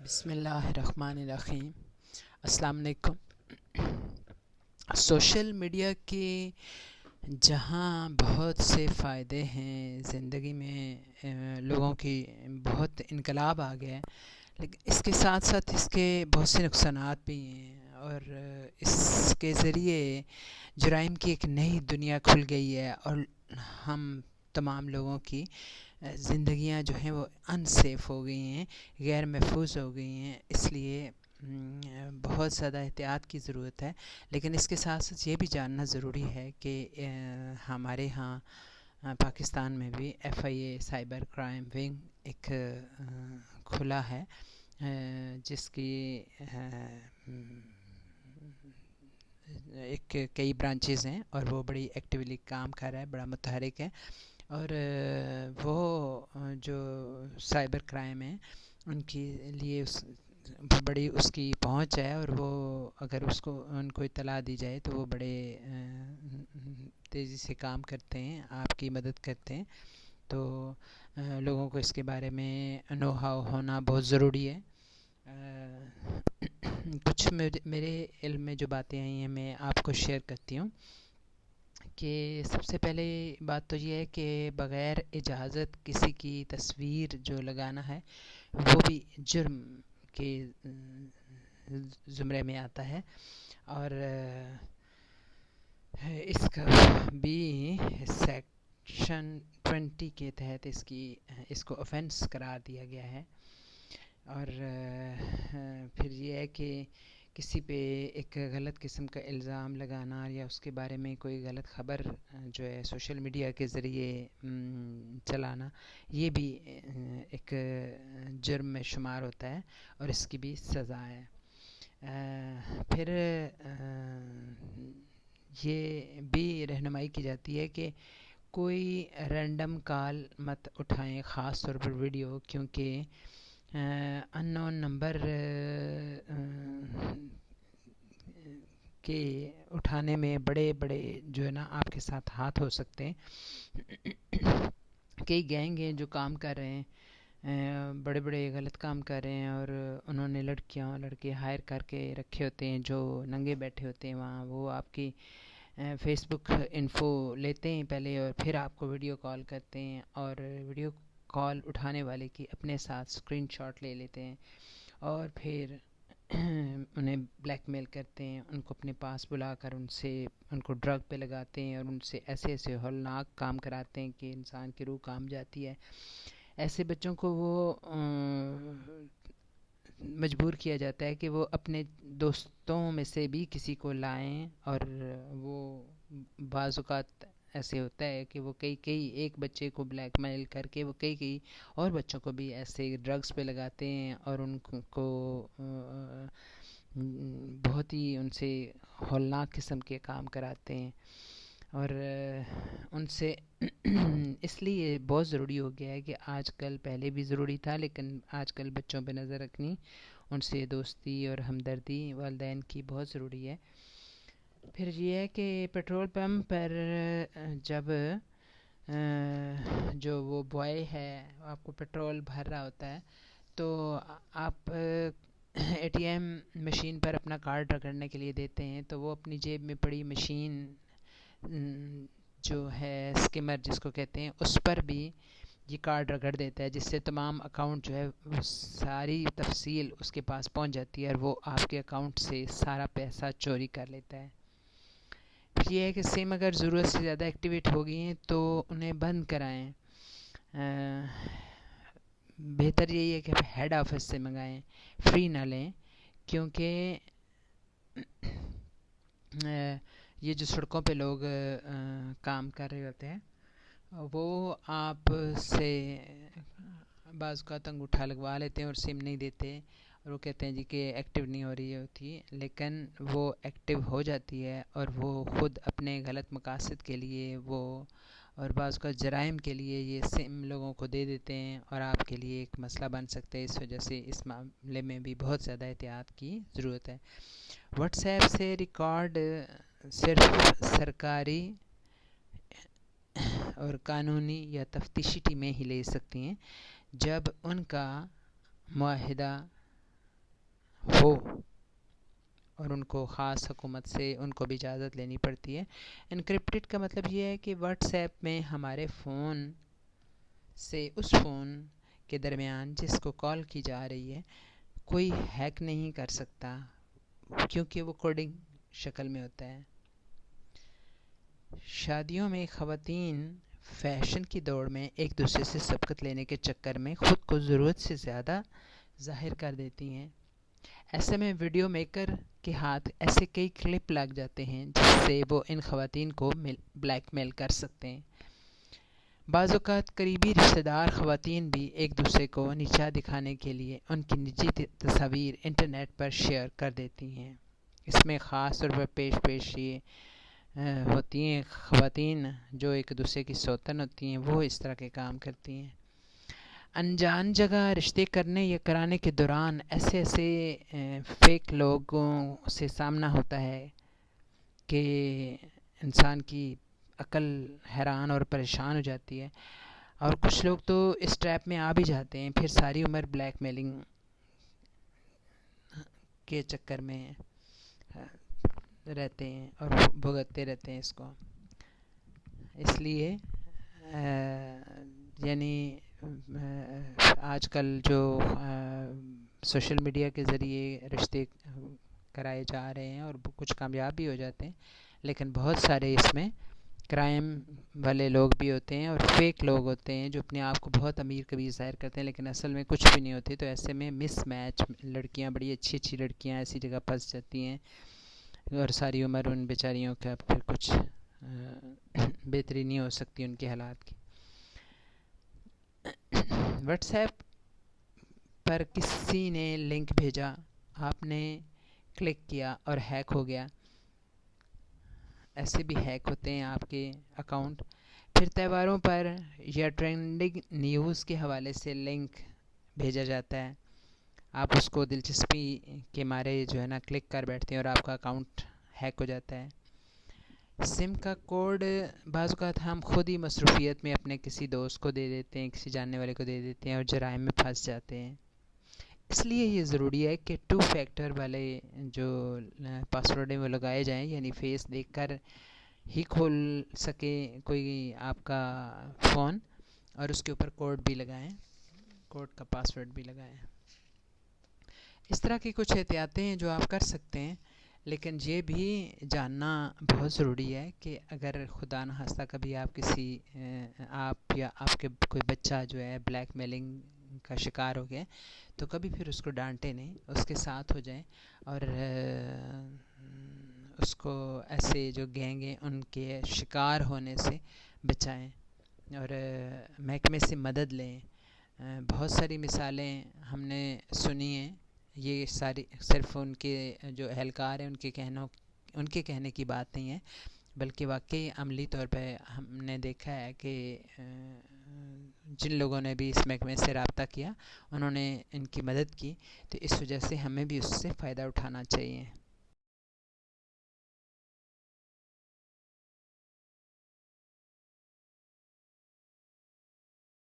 بسم اللہ الرحمن الرحیم۔ السلام علیکم۔ سوشل میڈیا کے جہاں بہت سے فائدے ہیں، زندگی میں لوگوں کی بہت انقلاب آ گیا ہے، لیکن اس کے ساتھ ساتھ اس کے بہت سے نقصانات بھی ہیں، اور اس کے ذریعے جرائم کی ایک نئی دنیا کھل گئی ہے، اور ہم تمام لوگوں کی زندگیاں جو ہیں وہ ان سیف ہو گئی ہیں، غیر محفوظ ہو گئی ہیں۔ اس لیے بہت زیادہ احتیاط کی ضرورت ہے، لیکن اس کے ساتھ ساتھ یہ بھی جاننا ضروری ہے کہ ہمارے ہاں پاکستان میں بھی FIA سائبر کرائم ونگ ایک کھلا ہے، جس کی ایک کئی برانچز ہیں، اور وہ بڑی ایکٹیولی کام کر رہا ہے، بڑا متحرک ہے، اور وہ جو سائبر کرائم ہیں ان کے لیے بڑی اس کی پہنچ ہے، اور وہ اگر ان کو اطلاع دی جائے تو وہ بڑے تیزی سے کام کرتے ہیں، آپ کی مدد کرتے ہیں۔ تو لوگوں کو اس کے بارے میں نو ہاؤ ہونا بہت ضروری ہے۔ کچھ میرے علم میں جو باتیں آئی ہیں میں آپ کو شیئر کرتی ہوں کہ سب سے پہلے بات تو یہ ہے کہ بغیر اجازت کسی کی تصویر جو لگانا ہے وہ بھی جرم کے زمرے میں آتا ہے، اور اس کا بھی سیکشن 20 کے تحت اس کو اوفینس قرار دیا گیا ہے۔ اور پھر یہ ہے کہ کسی پہ ایک غلط قسم کا الزام لگانا یا اس کے بارے میں کوئی غلط خبر جو ہے سوشل میڈیا کے ذریعے چلانا، یہ بھی ایک جرم میں شمار ہوتا ہے، اور اس کی بھی سزا ہے۔ پھر یہ بھی رہنمائی کی جاتی ہے کہ کوئی رینڈم کال مت اٹھائیں، خاص طور پر ویڈیو، کیونکہ ان نون نمبر کے اٹھانے میں بڑے بڑے جو ہے نا آپ کے ساتھ ہاتھ ہو سکتے ہیں۔ کئی گینگ ہیں جو کام کر رہے ہیں، بڑے بڑے غلط کام کر رہے ہیں، اور انہوں نے لڑکے ہائر کر کے رکھے ہوتے ہیں جو ننگے بیٹھے ہوتے ہیں وہاں، وہ آپ کی فیس بک انفو لیتے ہیں پہلے، اور پھر آپ کو ویڈیو کال کرتے ہیں، اور ویڈیو کال اٹھانے والے کی اپنے ساتھ اسکرین شاٹ لے لیتے ہیں، اور پھر انہیں بلیک میل کرتے ہیں، ان کو اپنے پاس بلا کر ان کو ڈرگ پہ لگاتے ہیں، اور ان سے ایسے ہولناک کام کراتے ہیں کہ انسان کی روح کانپ جاتی ہے۔ ایسے بچوں کو وہ مجبور کیا جاتا ہے کہ وہ اپنے دوستوں میں سے بھی کسی کو لائیں، اور وہ بعض اوقات ایسے ہوتا ہے کہ وہ کئی ایک بچے کو بلیک میل کر کے وہ کئی اور بچوں کو بھی ایسے ڈرگس پہ لگاتے ہیں، اور ان کو بہت ہی ان سے ہولناک قسم کے کام کراتے ہیں، اور ان سے اس لیے بہت ضروری ہو گیا ہے کہ آج کل، پہلے بھی ضروری تھا لیکن آج کل بچوں پہ نظر رکھنی، ان سے دوستی اور ہمدردی والدین کی بہت ضروری ہے۔ پھر یہ ہے کہ پیٹرول پمپ پر جب جو وہ بوائے ہے آپ کو پیٹرول بھر رہا ہوتا ہے، تو آپ ATM مشین پر اپنا کارڈ رگڑنے کے لیے دیتے ہیں، تو وہ اپنی جیب میں پڑی مشین جو ہے اسکیمر جس کو کہتے ہیں، اس پر بھی یہ کارڈ رگڑ دیتا ہے، جس سے تمام اکاؤنٹ جو ہے وہ ساری تفصیل اس کے پاس پہنچ جاتی ہے، اور وہ آپ کے اکاؤنٹ سے سارا پیسہ چوری کر لیتا ہے۔ یہ ہے کہ سم اگر ضرورت سے زیادہ ایکٹیویٹ ہو گئی ہیں تو انہیں بند کرائیں۔ بہتر یہی ہے کہ ہیڈ آفس سے منگائیں، فری نہ لیں، کیونکہ یہ جو سڑکوں پہ لوگ کام کر رہے ہوتے ہیں وہ آپ سے بعض اوقات انگوٹھا لگوا لیتے ہیں اور سم نہیں دیتے، اور وہ کہتے ہیں جی کہ ایکٹیو نہیں ہو رہی ہوتی، لیکن وہ ایکٹیو ہو جاتی ہے، اور وہ خود اپنے غلط مقاصد کے لیے اور بعض اوقات جرائم کے لیے یہ سم لوگوں کو دے دیتے ہیں، اور آپ کے لیے ایک مسئلہ بن سکتے ہیں۔ اس وجہ سے اس معاملے میں بھی بہت زیادہ احتیاط کی ضرورت ہے۔ واٹس ایپ سے ریکارڈ صرف سرکاری اور قانونی یا تفتیشی ٹیمیں ہی لے سکتی ہیں، جب ان کا معاہدہ ہو اور ان کو خاص حکومت سے ان کو بھی اجازت لینی پڑتی ہے۔ انکرپٹڈ کا مطلب یہ ہے کہ واٹس ایپ میں ہمارے فون سے اس فون کے درمیان جس کو کال کی جا رہی ہے کوئی ہیک نہیں کر سکتا، کیونکہ وہ کوڈنگ شکل میں ہوتا ہے۔ شادیوں میں خواتین فیشن کی دوڑ میں ایک دوسرے سے سبقت لینے کے چکر میں خود کو ضرورت سے زیادہ ظاہر کر دیتی ہیں۔ ایسے میں ویڈیو میکر کے ہاتھ ایسے کئی کلپ لگ جاتے ہیں جس سے وہ ان خواتین کو بلیک میل کر سکتے ہیں۔ بعض اوقات قریبی رشتہ دار خواتین بھی ایک دوسرے کو نیچا دکھانے کے لیے ان کی نجی تصاویر انٹرنیٹ پر شیئر کر دیتی ہیں۔ اس میں خاص طور پر پیش یہ ہوتی ہیں خواتین جو ایک دوسرے کی سوتن ہوتی ہیں، وہ اس طرح کے کام کرتی ہیں۔ انجان جگہ رشتے کرنے یا کرانے کے دوران ایسے فیک لوگوں سے سامنا ہوتا ہے کہ انسان کی عقل حیران اور پریشان ہو جاتی ہے، اور کچھ لوگ تو اس ٹریپ میں آ بھی جاتے ہیں، پھر ساری عمر بلیک میلنگ کے چکر میں رہتے ہیں اور بھگتتے رہتے ہیں اس کو۔ اس لیے یعنی آج کل جو سوشل میڈیا کے ذریعے رشتے کرائے جا رہے ہیں اور کچھ کامیاب بھی ہو جاتے ہیں، لیکن بہت سارے اس میں کرائم والے لوگ بھی ہوتے ہیں اور فیک لوگ ہوتے ہیں جو اپنے آپ کو بہت امیر کبیر ظاہر کرتے ہیں لیکن اصل میں کچھ بھی نہیں ہوتے۔ تو ایسے میں مس میچ لڑکیاں، بڑی اچھی اچھی لڑکیاں ایسی جگہ پھنس جاتی ہیں اور ساری عمر ان بیچاریوں کا پھر کچھ بہتری نہیں ہو سکتی ان کے حالات کی۔ واٹس ایپ پر کسی نے لنک بھیجا، آپ نے کلک کیا اور ہیک ہو گیا۔ ایسے بھی ہیک ہوتے ہیں آپ کے اکاؤنٹ۔ پھر تہواروں پر یا ٹرینڈنگ نیوز کے حوالے سے لنک بھیجا جاتا ہے، آپ اس کو دلچسپی کے مارے جو ہے نا کلک کر بیٹھتے ہیں اور آپ کا اکاؤنٹ ہیک ہو جاتا ہے۔ سم کا کوڈ بعض اوقات ہم خود ہی مصروفیت میں اپنے کسی دوست کو دے دیتے ہیں، کسی جاننے والے کو دے دیتے ہیں اور جرائم میں پھنس جاتے ہیں۔ اس لیے یہ ضروری ہے کہ 2 فیکٹر والے جو پاسورڈ ہیں وہ لگائے جائیں، یعنی فیس دیکھ کر ہی کھول سکے کوئی آپ کا فون، اور اس کے اوپر کوڈ بھی لگائیں، کوڈ کا پاسورڈ بھی لگائیں۔ اس طرح کی کچھ احتیاطیں ہیں جو آپ کر سکتے ہیں، لیکن یہ بھی جاننا بہت ضروری ہے کہ اگر خدا نخواستہ کبھی آپ یا آپ کے کوئی بچہ جو ہے بلیک میلنگ کا شکار ہو گیا تو کبھی پھر اس کو ڈانٹے نہیں، اس کے ساتھ ہو جائیں اور اس کو ایسے جو گینگ ہیں ان کے شکار ہونے سے بچائیں اور محکمے سے مدد لیں۔ بہت ساری مثالیں ہم نے سنی ہیں، یہ ساری صرف ان کے جو اہلکار ہیں ان کے کہنے کی بات نہیں ہے، بلکہ واقعی عملی طور پہ ہم نے دیکھا ہے کہ جن لوگوں نے بھی اس محکمے سے رابطہ کیا انہوں نے ان کی مدد کی، تو اس وجہ سے ہمیں بھی اس سے فائدہ اٹھانا چاہیے۔